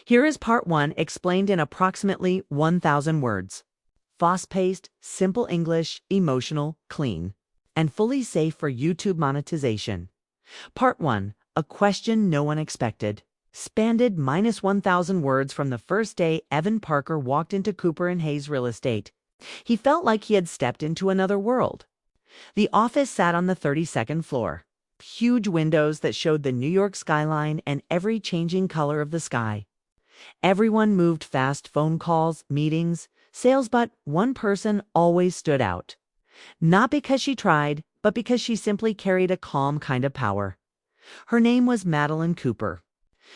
Here is part 1 explained in approximately 1,000 words. Fast-paced, simple English, emotional, clean, and fully safe for YouTube monetization. Part 1, a question no one expected. Spanned minus 1,000 words from the first day Evan Parker walked into Cooper and Hayes Real Estate. He felt like he had stepped into another world. The office sat on the 32nd floor. Huge windows that showed the New York skyline and every changing color of the sky. Everyone moved fast, phone calls, meetings, sales, but one person always stood out. Not because she tried, but because she simply carried a calm kind of power. Her name was Madeline Cooper.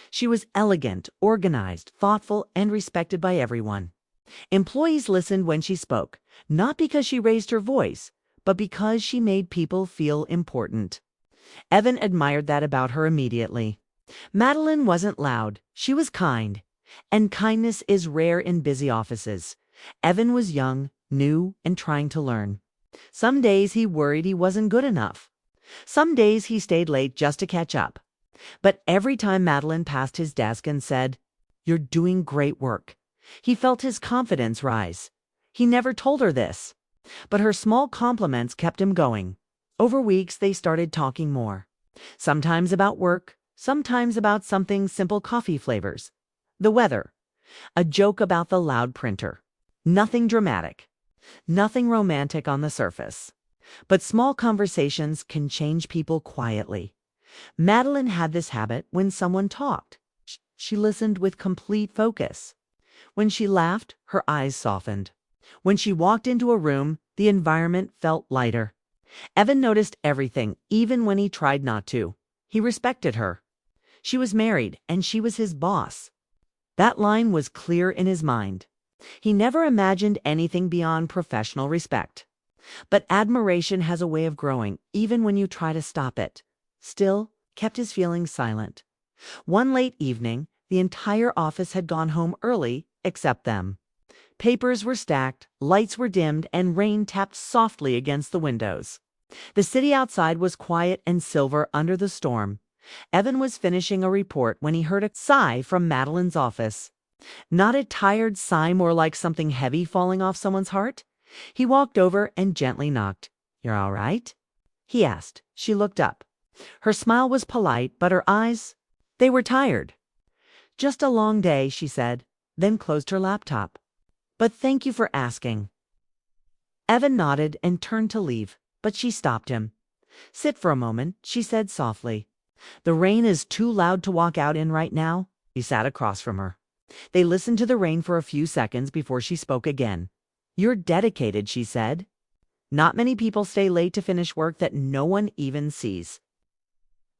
She was elegant, organized, thoughtful, and respected by everyone. Employees listened when she spoke, not because she raised her voice, but because she made people feel important. Evan admired that about her immediately. Madeline wasn't loud, she was kind. And kindness is rare in busy offices. Evan was young, new, and trying to learn. Some days he worried he wasn't good enough. Some days he stayed late just to catch up. But every time Madeline passed his desk and said, "You're doing great work," he felt his confidence rise. He never told her this, but her small compliments kept him going. Over weeks, they started talking more. Sometimes about work, sometimes about something simple, coffee flavors, the weather, a joke about the loud printer. Nothing dramatic, nothing romantic on the surface. But small conversations can change people quietly. Madeline had this habit. When someone talked, she listened with complete focus. When she laughed, her eyes softened. When she walked into a room, the environment felt lighter. Evan noticed everything, even when he tried not to. He respected her. She was married, and she was his boss. That line was clear in his mind. He never imagined anything beyond professional respect. But admiration has a way of growing, even when you try to stop it. Still, kept his feelings silent. One late evening, the entire office had gone home early, except them. Papers were stacked, lights were dimmed, and rain tapped softly against the windows. The city outside was quiet and silver under the storm. Evan was finishing a report when he heard a sigh from Madeline's office. Not a tired sigh, more like something heavy falling off someone's heart. He walked over and gently knocked. "You're all right?" he asked. She looked up. Her smile was polite, but her eyes, they were tired. "Just a long day," she said, then closed her laptop. "But thank you for asking." Evan nodded and turned to leave, but she stopped him. "Sit for a moment," she said softly. "The rain is too loud to walk out in right now." He sat across from her. They listened to the rain for a few seconds before she spoke again. "You're dedicated," she said. "Not many people stay late to finish work that no one even sees."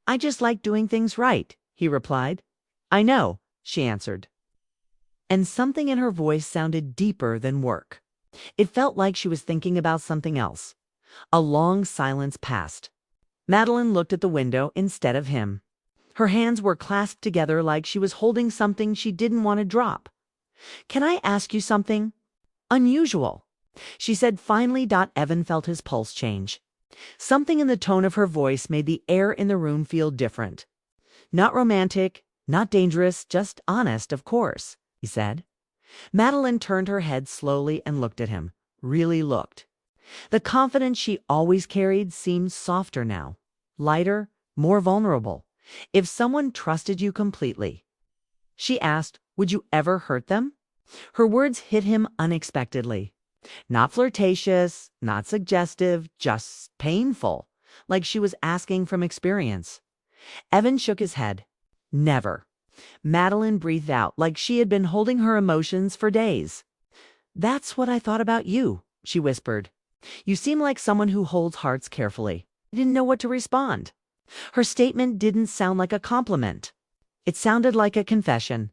"I just like doing things right," he replied. "I know," she answered. And something in her voice sounded deeper than work. It felt like she was thinking about something else. A long silence passed. Madeline looked at the window instead of him. Her hands were clasped together like she was holding something she didn't want to drop. "Can I ask you something unusual?" she said finally. Evan felt his pulse change. Something in the tone of her voice made the air in the room feel different. "Not romantic, not dangerous, just honest, of course," he said. Madeline turned her head slowly and looked at him, really looked. The confidence she always carried seemed softer now, lighter, more vulnerable. "If someone trusted you completely," she asked, "would you ever hurt them?" Her words hit him unexpectedly. Not flirtatious, not suggestive, just painful, like she was asking from experience. Evan shook his head. "Never." Madeline breathed out like she had been holding her emotions for days. "That's what I thought about you," she whispered. "You seem like someone who holds hearts carefully." I didn't know what to respond. Her statement didn't sound like a compliment. It sounded like a confession.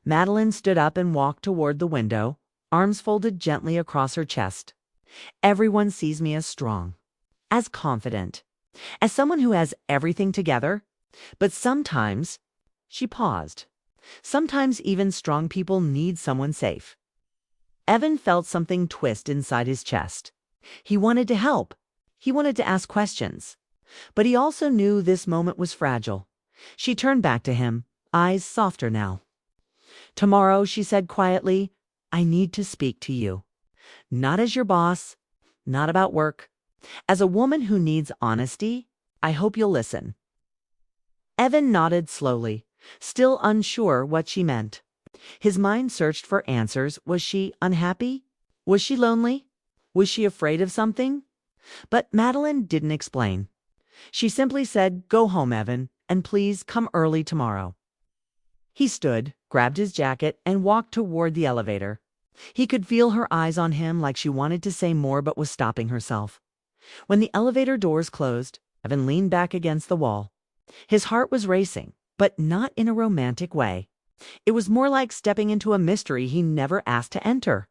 Madeline stood up and walked toward the window, arms folded gently across her chest. "Everyone sees me as strong, as confident, as someone who has everything together. But sometimes," she paused, "sometimes even strong people need someone safe." Evan felt something twist inside his chest. He wanted to help. He wanted to ask questions. But he also knew this moment was fragile. She turned back to him, eyes softer now. Tomorrow, she said quietly, I need to speak to you. Not as your boss, not about work. As a woman who needs honesty, I hope you'll listen. Evan nodded slowly, still unsure what she meant. His mind searched for answers. Was she unhappy? Was she lonely? Was she afraid of something? But Madeline didn't explain. She simply said, go home, Evan, and please come early tomorrow. He stood, grabbed his jacket, and walked toward the elevator. He could feel her eyes on him like she wanted to say more but was stopping herself. When the elevator doors closed, Evan leaned back against the wall. His heart was racing, but not in a romantic way. It was more like stepping into a mystery he never asked to enter.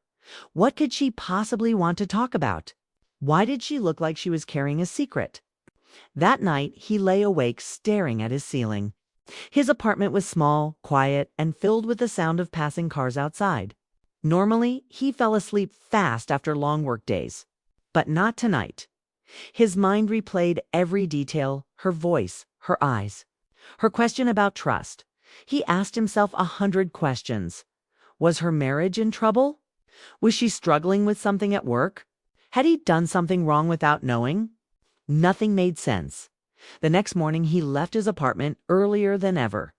What could she possibly want to talk about? Why did she look like she was carrying a secret? That night, he lay awake staring at his ceiling. His apartment was small, quiet, and filled with the sound of passing cars outside. Normally, he fell asleep fast after long work days. But not tonight. His mind replayed every detail, her voice, her eyes, her question about trust. He asked himself 100 questions. Was her marriage in trouble? Was she struggling with something at work? Had he done something wrong without knowing? Nothing made sense. The next morning, he left his apartment earlier than ever.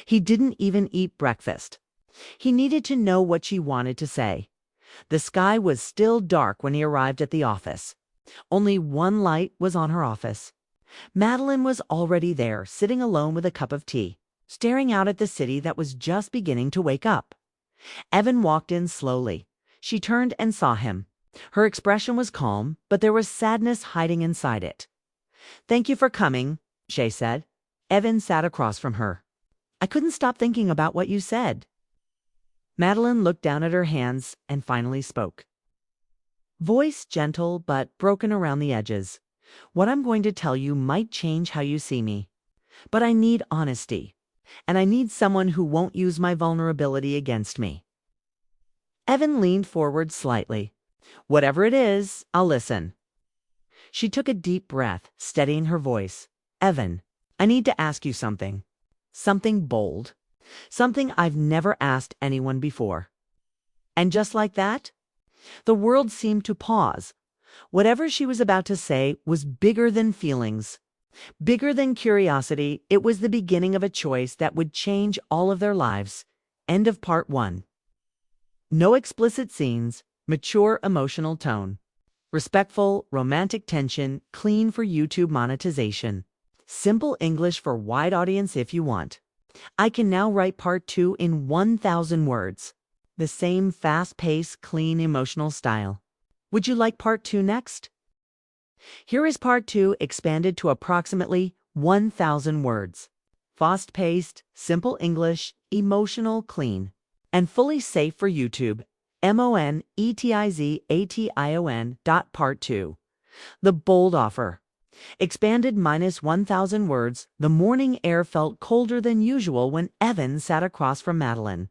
He didn't even eat breakfast. He needed to know what she wanted to say. The sky was still dark when he arrived at the office. Only one light was on her office. Madeline was already there, sitting alone with a cup of tea, staring out at the city that was just beginning to wake up. Evan walked in slowly. She turned and saw him. Her expression was calm, but there was sadness hiding inside it. Thank you for coming, Shay said. Evan sat across from her. I couldn't stop thinking about what you said. Madeline looked down at her hands and finally spoke. Voice gentle but broken around the edges. What I'm going to tell you might change how you see me. But I need honesty. And I need someone who won't use my vulnerability against me. Evan leaned forward slightly. Whatever it is, I'll listen. She took a deep breath, steadying her voice. Evan, I need to ask you something. Something bold. Something I've never asked anyone before. And just like that, the world seemed to pause. Whatever she was about to say was bigger than feelings. Bigger than curiosity. It was the beginning of a choice that would change all of their lives. End of part 1. No explicit scenes, mature emotional tone. Respectful, romantic tension, clean for YouTube monetization. Simple English for wide audience if you want. I can now write part 2 in 1,000 words. The same fast-paced, clean, emotional style. Would you like part 2 next? Here is part 2 expanded to approximately 1,000 words. Fast-paced, simple English, emotional, clean, and fully safe for YouTube. monetization. Part 2. The bold offer. Expanded minus 1,000 words. The morning air felt colder than usual when Evan sat across from Madeline.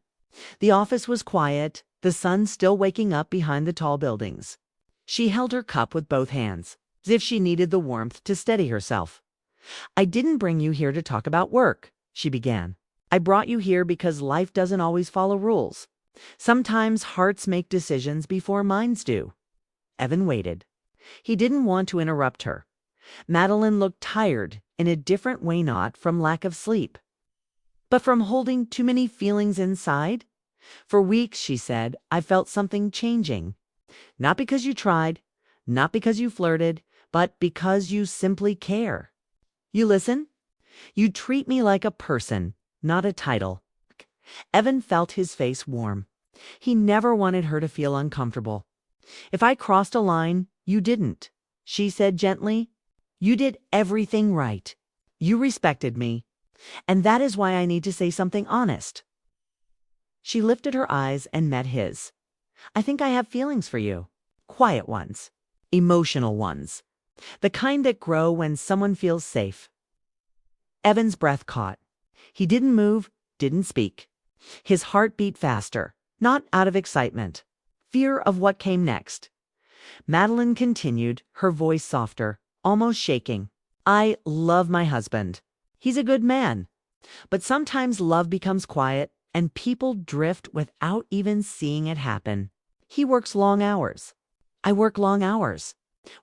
The office was quiet, the sun still waking up behind the tall buildings. She held her cup with both hands, as if she needed the warmth to steady herself. I didn't bring you here to talk about work, she began. I brought you here because life doesn't always follow rules. Sometimes hearts make decisions before minds do. Evan waited. He didn't want to interrupt her. Madeline looked tired, in a different way, not from lack of sleep, but from holding too many feelings inside. For weeks, she said, I felt something changing. Not because you tried, not because you flirted, but because you simply care. You listen? You treat me like a person, not a title. Evan felt his face warm. He never wanted her to feel uncomfortable. If I crossed a line, you didn't, she said gently. You did everything right. You respected me. And that is why I need to say something honest. She lifted her eyes and met his. I think I have feelings for you. Quiet ones. Emotional ones. The kind that grow when someone feels safe. Evan's breath caught. He didn't move, didn't speak. His heart beat faster, not out of excitement. Fear of what came next. Madeline continued, her voice softer, almost shaking. I love my husband. He's a good man. But sometimes love becomes quiet, and people drift without even seeing it happen. He works long hours. I work long hours.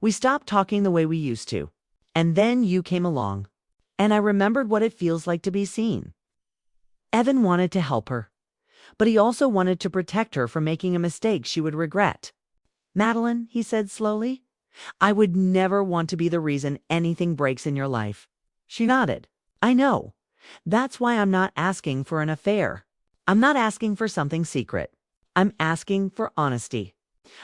We stopped talking the way we used to. And then you came along. And I remembered what it feels like to be seen. Evan wanted to help her, but he also wanted to protect her from making a mistake she would regret. Madeline, he said slowly, I would never want to be the reason anything breaks in your life. She nodded. I know. That's why I'm not asking for an affair. I'm not asking for something secret. I'm asking for honesty.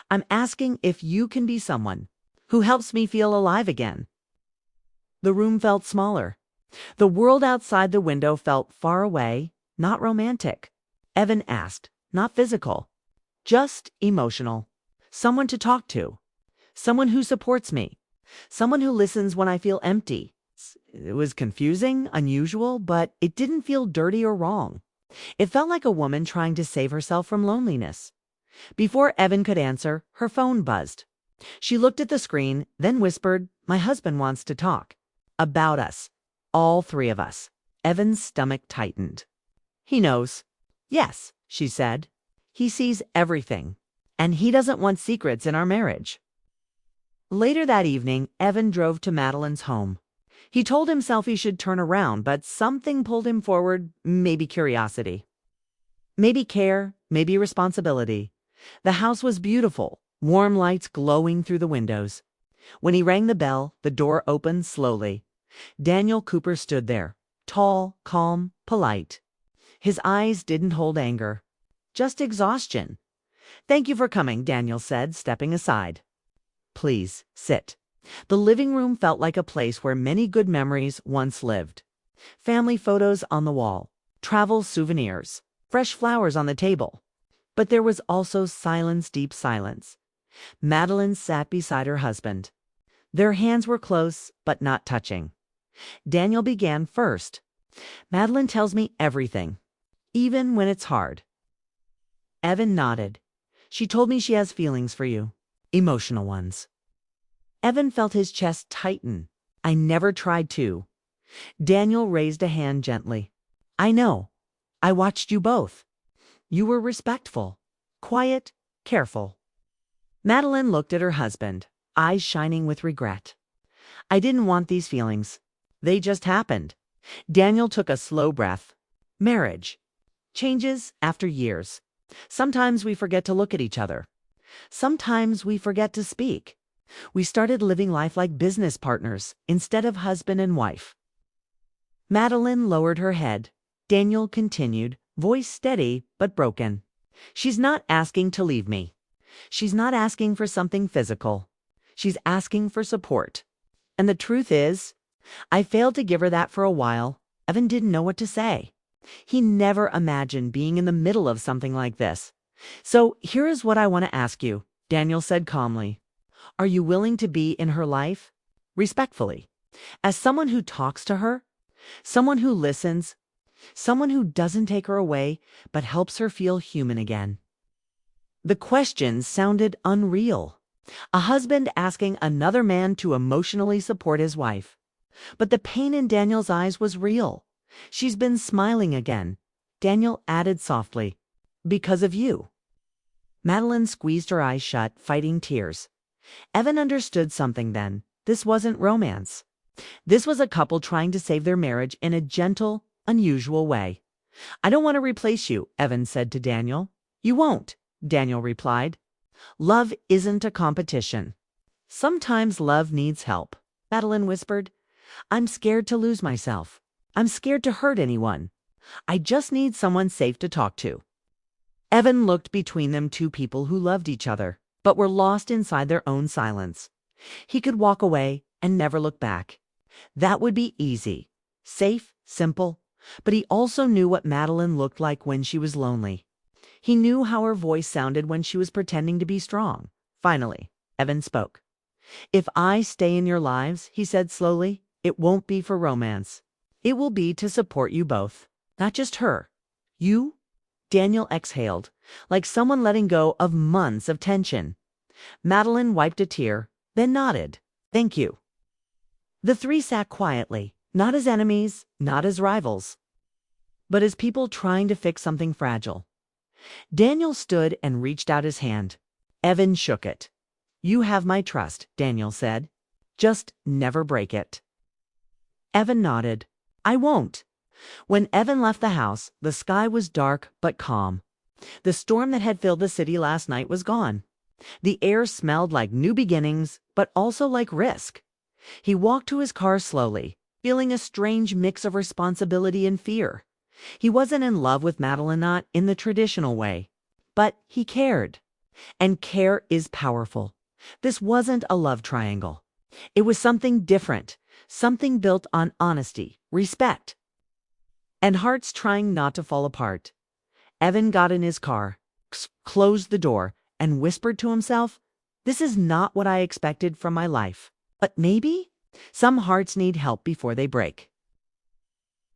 I'm asking if you can be someone who helps me feel alive again. The room felt smaller. The world outside the window felt far away, not romantic. Evan asked, not physical, just emotional. Someone to talk to. Someone who supports me. Someone who listens when I feel empty. It was confusing, unusual, but it didn't feel dirty or wrong. It felt like a woman trying to save herself from loneliness. Before Evan could answer, her phone buzzed. She looked at the screen, then whispered, my husband wants to talk. About us. All three of us. Evan's stomach tightened. He knows. Yes, she said. He sees everything. And he doesn't want secrets in our marriage. Later that evening, Evan drove to Madeline's home. He told himself he should turn around, but something pulled him forward, maybe curiosity. Maybe care, maybe responsibility. The house was beautiful, warm lights glowing through the windows. When he rang the bell, the door opened slowly. Daniel Cooper stood there, tall, calm, polite. His eyes didn't hold anger, just exhaustion. Thank you for coming, Daniel said, stepping aside. Please, sit. The living room felt like a place where many good memories once lived. Family photos on the wall, travel souvenirs, fresh flowers on the table. But there was also silence, deep silence. Madeline sat beside her husband. Their hands were close, but not touching. Daniel began first. Madeline tells me everything, even when it's hard. Evan nodded. She told me she has feelings for you, emotional ones. Evan felt his chest tighten. I never tried to. Daniel raised a hand gently. I know. I watched you both. You were respectful, quiet, careful. Madeline looked at her husband, eyes shining with regret. I didn't want these feelings. They just happened. Daniel took a slow breath. Marriage. Changes after years. Sometimes we forget to look at each other. Sometimes we forget to speak. We started living life like business partners instead of husband and wife. Madeline lowered her head. Daniel continued, voice steady but broken. She's not asking to leave me. She's not asking for something physical. She's asking for support. And the truth is, I failed to give her that for a while. Evan didn't know what to say. He never imagined being in the middle of something like this. So here is what I want to ask you, Daniel said calmly. Are you willing to be in her life? Respectfully. As someone who talks to her? Someone who listens? Someone who doesn't take her away, but helps her feel human again? The question sounded unreal. A husband asking another man to emotionally support his wife. But the pain in Daniel's eyes was real. She's been smiling again. Daniel added softly, because of you. Madeline squeezed her eyes shut, fighting tears. Evan understood something then. This wasn't romance. This was a couple trying to save their marriage in a gentle, unusual way. I don't want to replace you, Evan said to Daniel. You won't, Daniel replied. Love isn't a competition. Sometimes love needs help, Madeline whispered. I'm scared to lose myself. I'm scared to hurt anyone. I just need someone safe to talk to. Evan looked between them, two people who loved each other, but were lost inside their own silence. He could walk away and never look back. That would be easy, safe, simple, but he also knew what Madeline looked like when she was lonely. He knew how her voice sounded when she was pretending to be strong. Finally, Evan spoke. If I stay in your lives, he said slowly, it won't be for romance. It will be to support you both, not just her. You? Daniel exhaled, like someone letting go of months of tension. Madeline wiped a tear, then nodded. Thank you. The three sat quietly, not as enemies, not as rivals. but as people trying to fix something fragile. Daniel stood and reached out his hand. Evan shook it. "You have my trust," Daniel said. "Just never break it." Evan nodded. "I won't." When Evan left the house, the sky was dark but calm. The storm that had filled the city last night was gone. The air smelled like new beginnings, but also like risk. He walked to his car slowly, feeling a strange mix of responsibility and fear. He wasn't in love with Madeline, not in the traditional way, but he cared. And care is powerful. This wasn't a love triangle. It was something different, something built on honesty, respect, and hearts trying not to fall apart. Evan got in his car, closed the door, and whispered to himself, "This is not what I expected from my life. But maybe some hearts need help before they break."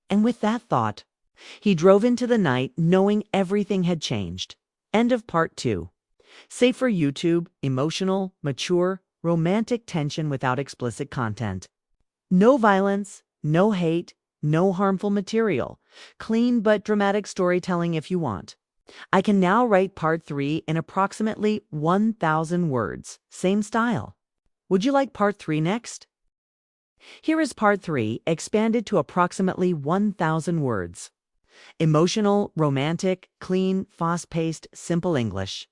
And with that thought, he drove into the night knowing everything had changed. End of part 2. Safe for YouTube, emotional, mature, romantic tension without explicit content. No violence, no hate, no harmful material. Clean but dramatic storytelling if you want. I can now write part 3 in approximately 1,000 words. Same style. Would you like part 3 next? Here is part 3, expanded to approximately 1,000 words. Emotional, romantic, clean, fast-paced, simple English.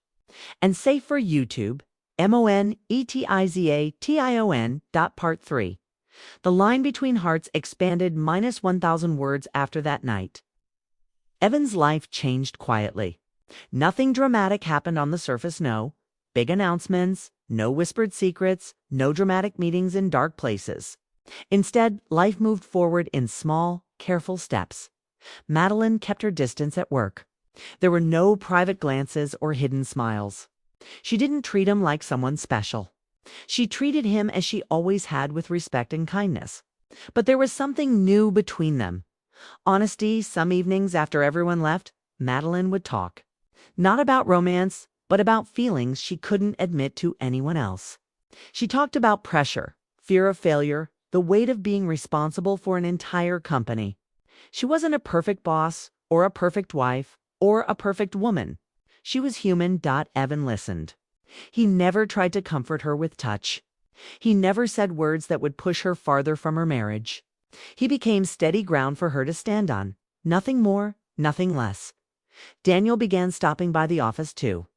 And safe for YouTube, MONETIZATION. Part 3. The line between hearts expanded minus 1,000 words after that night. Evan's life changed quietly. Nothing dramatic happened on the surface, no. Big announcements, no whispered secrets, no dramatic meetings in dark places. Instead, life moved forward in small, careful steps. Madeline kept her distance at work. There were no private glances or hidden smiles. She didn't treat him like someone special. She treated him as she always had, with respect and kindness. But there was something new between them. Honesty. Some evenings after everyone left, Madeline would talk. Not about romance, but about feelings she couldn't admit to anyone else. She talked about pressure, fear of failure, the weight of being responsible for an entire company. She wasn't a perfect boss, or a perfect wife, or a perfect woman. She was human. Evan listened. He never tried to comfort her with touch. He never said words that would push her farther from her marriage. He became steady ground for her to stand on. Nothing more, nothing less. Daniel began stopping by the office too.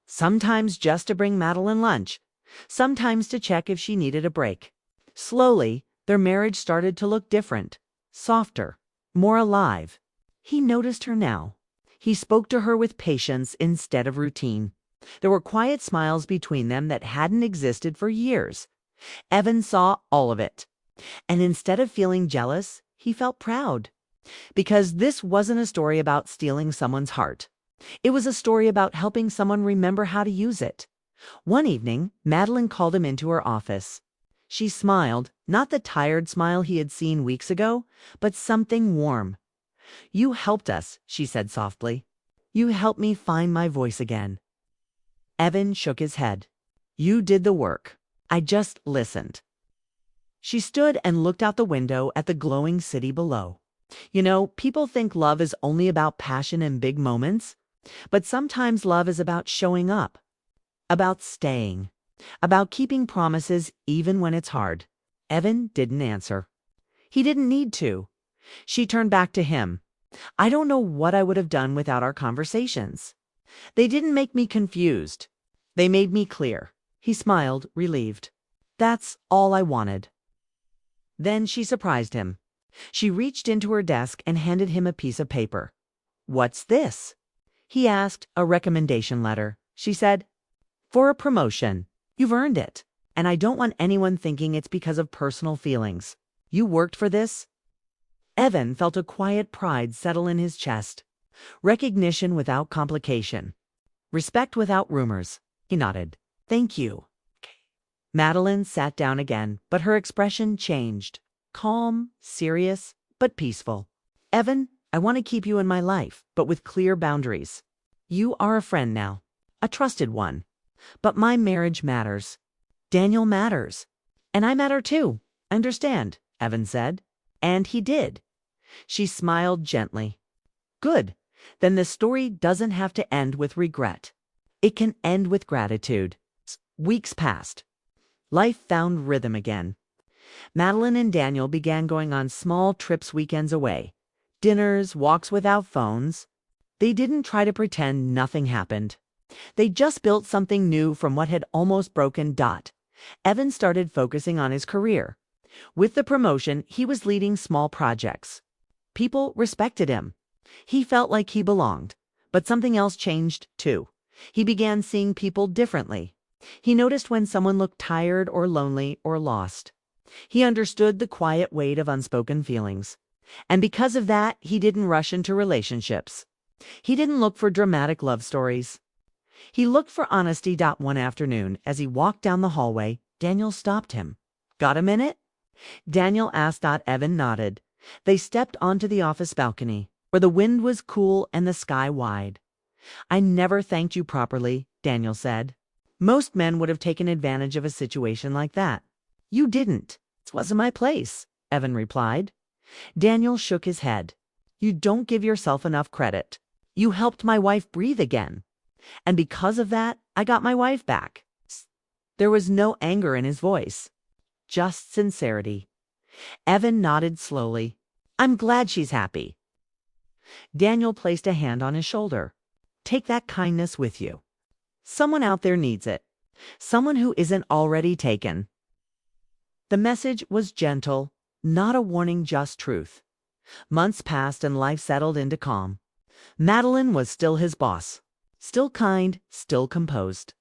Sometimes just to bring Madeline lunch. Sometimes to check if she needed a break. Slowly, their marriage started to look different. Softer. More alive. He noticed her now. He spoke to her with patience instead of routine. There were quiet smiles between them that hadn't existed for years. Evan saw all of it. And instead of feeling jealous, he felt proud. Because this wasn't a story about stealing someone's heart. It was a story about helping someone remember how to use it. One evening, Madeline called him into her office. She smiled, not the tired smile he had seen weeks ago, but something warm. "You helped us," she said softly. "You helped me find my voice again." Evan shook his head. "You did the work. I just listened." She stood and looked out the window at the glowing city below. You know, people think love is only about passion and big moments, but sometimes love is about showing up, about staying, about keeping promises even when it's hard. Evan didn't answer. He didn't need to. She turned back to him. "I don't know what I would have done without our conversations. They didn't make me confused. They made me clear." He smiled, relieved. "That's all I wanted." Then she surprised him. She reached into her desk and handed him a piece of paper. "What's this?" He asked. "A recommendation letter," she said. "For a promotion. You've earned it. And I don't want anyone thinking it's because of personal feelings. You worked for this." Evan felt a quiet pride settle in his chest. Recognition without complication. Respect without rumors. He nodded. "Thank you." Madeline sat down again, but her expression changed. Calm, serious, but peaceful. "Evan, I want to keep you in my life, but with clear boundaries. You are a friend now, a trusted one. But my marriage matters. Daniel matters. And I matter too. Understand," Evan said. And he did. She smiled gently. Good. Then the story doesn't have to end with regret. It can end with gratitude. Weeks passed. Life found rhythm again. Madeline and Daniel began going on small trips weekends away. Dinners, walks without phones. They didn't try to pretend nothing happened. They just built something new from what had almost broken. Evan started focusing on his career. With the promotion, he was leading small projects. People respected him. He felt like he belonged. But something else changed, too. He began seeing people differently. He noticed when someone looked tired or lonely or lost. He understood the quiet weight of unspoken feelings. And because of that, he didn't rush into relationships. He didn't look for dramatic love stories. He looked for honesty. One afternoon, as he walked down the hallway, Daniel stopped him. "Got a minute?" Daniel asked. Evan nodded. They stepped onto the office balcony, where the wind was cool and the sky wide. "I never thanked you properly," Daniel said. "Most men would have taken advantage of a situation like that. You didn't. It wasn't my place," Evan replied. Daniel shook his head. "You don't give yourself enough credit. You helped my wife breathe again. And because of that, I got my wife back." There was no anger in his voice, just sincerity. Evan nodded slowly. "I'm glad she's happy." Daniel placed a hand on his shoulder. "Take that kindness with you. Someone out there needs it. Someone who isn't already taken." The message was gentle, not a warning, just truth. Months passed and life settled into calm. Madeline was still his boss. Still kind, still composed.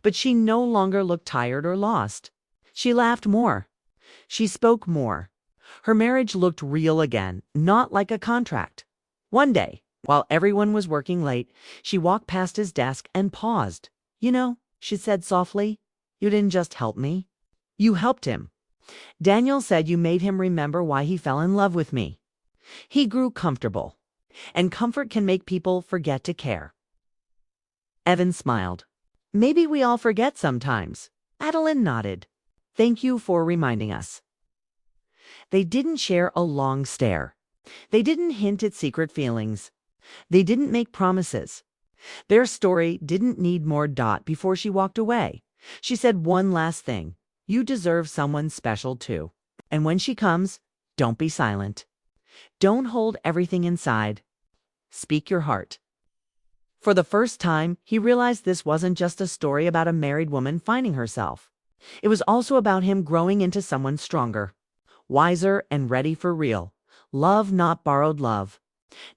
But she no longer looked tired or lost. She laughed more. She spoke more. Her marriage looked real again, not like a contract. One day, while everyone was working late, she walked past his desk and paused. "You know," she said softly, "you didn't just help me. You helped him. Daniel said you made him remember why he fell in love with me. He grew comfortable. And comfort can make people forget to care." Evan smiled. "Maybe we all forget sometimes." Madeline nodded. "Thank you for reminding us." They didn't share a long stare. They didn't hint at secret feelings. They didn't make promises. Their story didn't need more. Before she walked away, she said one last thing. "You deserve someone special too. And when she comes, don't be silent. Don't hold everything inside. Speak your heart." For the first time, he realized this wasn't just a story about a married woman finding herself. It was also about him growing into someone stronger, wiser, and ready for real love, not borrowed love.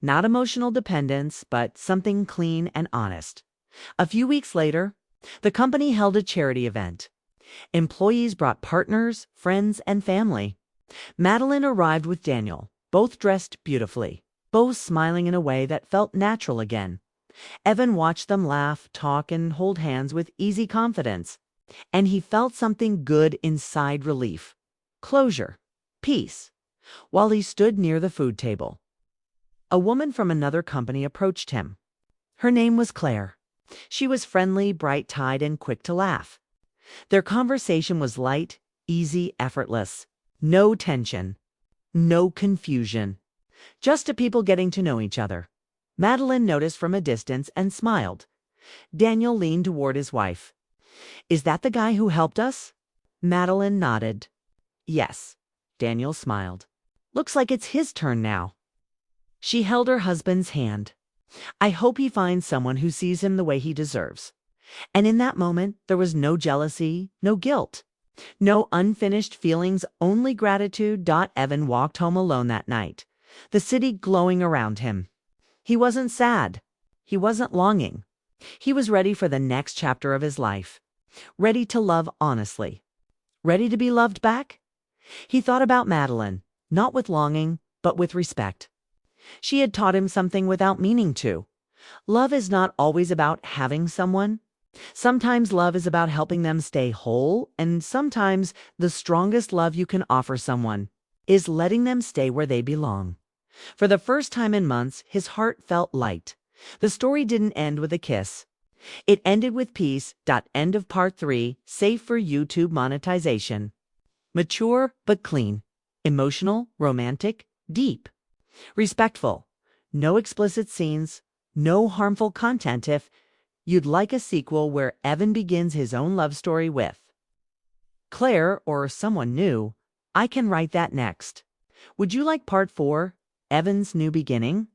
Not emotional dependence, but something clean and honest. A few weeks later, the company held a charity event. Employees brought partners, friends, and family. Madeline arrived with Daniel, both dressed beautifully, both smiling in a way that felt natural again. Evan watched them laugh, talk, and hold hands with easy confidence. And he felt something good inside: relief, closure, peace. While he stood near the food table, a woman from another company approached him. Her name was Claire. She was friendly, bright-eyed, and quick to laugh. Their conversation was light, easy, effortless. No tension, no confusion. Just two people getting to know each other. Madeline noticed from a distance and smiled. Daniel leaned toward his wife. "Is that the guy who helped us?" Madeline nodded. "Yes." Daniel smiled. "Looks like it's his turn now." She held her husband's hand. "I hope he finds someone who sees him the way he deserves." And in that moment, there was no jealousy, no guilt, no unfinished feelings, only gratitude. Evan walked home alone that night, the city glowing around him. He wasn't sad. He wasn't longing. He was ready for the next chapter of his life. Ready to love honestly. Ready to be loved back. He thought about Madeline, not with longing, but with respect. She had taught him something without meaning to. Love is not always about having someone. Sometimes love is about helping them stay whole, and sometimes the strongest love you can offer someone is letting them stay where they belong. For the first time in months, his heart felt light. The story didn't end with a kiss. It ended with peace. End of part 3, safe for YouTube monetization. Mature but clean. Emotional, romantic, deep. Respectful. No explicit scenes, no harmful content if you'd like a sequel where Evan begins his own love story with Claire or someone new. I can write that next. Would you like part 4, Evan's new beginning?